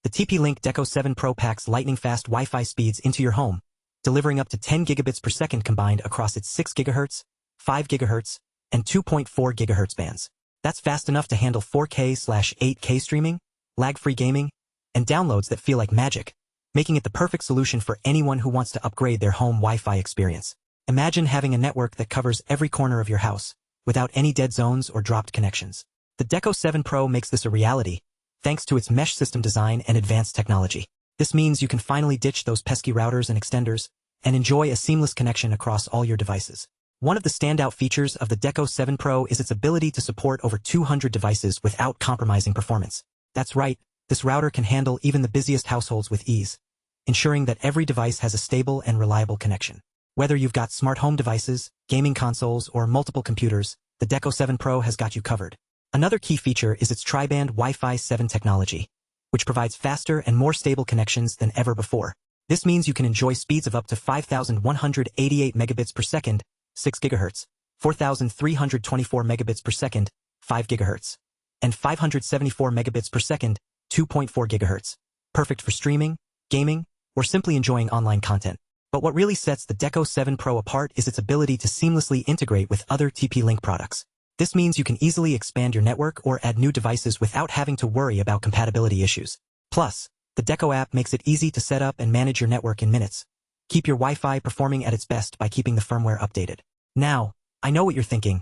The TP-Link Deco 7 Pro packs lightning-fast Wi-Fi speeds into your home, delivering up to 10 gigabits per second combined across its 6 GHz, 5 GHz, and 2.4 GHz bands. That's fast enough to handle 4K/8K streaming, lag-free gaming, and downloads that feel like magic, making it the perfect solution for anyone who wants to upgrade their home Wi-Fi experience. Imagine having a network that covers every corner of your house, without any dead zones or dropped connections. The Deco 7 Pro makes this a reality, thanks to its mesh system design and advanced technology. This means you can finally ditch those pesky routers and extenders, and enjoy a seamless connection across all your devices. One of the standout features of the Deco 7 Pro is its ability to support over 200 devices without compromising performance. That's right, this router can handle even the busiest households with ease, ensuring that every device has a stable and reliable connection. Whether you've got smart home devices, gaming consoles, or multiple computers, the Deco 7 Pro has got you covered. Another key feature is its Tri-Band Wi-Fi 7 technology, which provides faster and more stable connections than ever before. This means you can enjoy speeds of up to 5,188 megabits per second, 6 GHz, 4,324 megabits per second, 5 GHz, and 574 megabits per second, 2.4 GHz. Perfect for streaming, gaming, or simply enjoying online content. But what really sets the Deco 7 Pro apart is its ability to seamlessly integrate with other TP-Link products. This means you can easily expand your network or add new devices without having to worry about compatibility issues. Plus, the Deco app makes it easy to set up and manage your network in minutes. Keep your Wi-Fi performing at its best by keeping the firmware updated. Now, I know what you're thinking.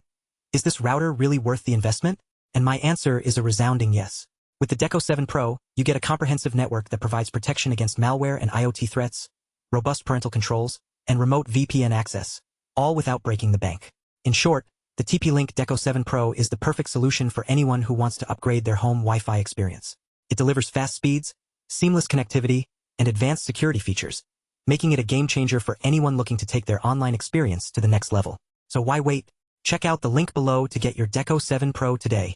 Is this router really worth the investment? And my answer is a resounding yes. With the Deco 7 Pro, you get a comprehensive network that provides protection against malware and IoT threats, robust parental controls, and remote VPN access, all without breaking the bank. In short, the TP-Link Deco 7 Pro is the perfect solution for anyone who wants to upgrade their home Wi-Fi experience. It delivers fast speeds, seamless connectivity, and advanced security features, making it a game changer for anyone looking to take their online experience to the next level. So why wait? Check out the link below to get your Deco 7 Pro today.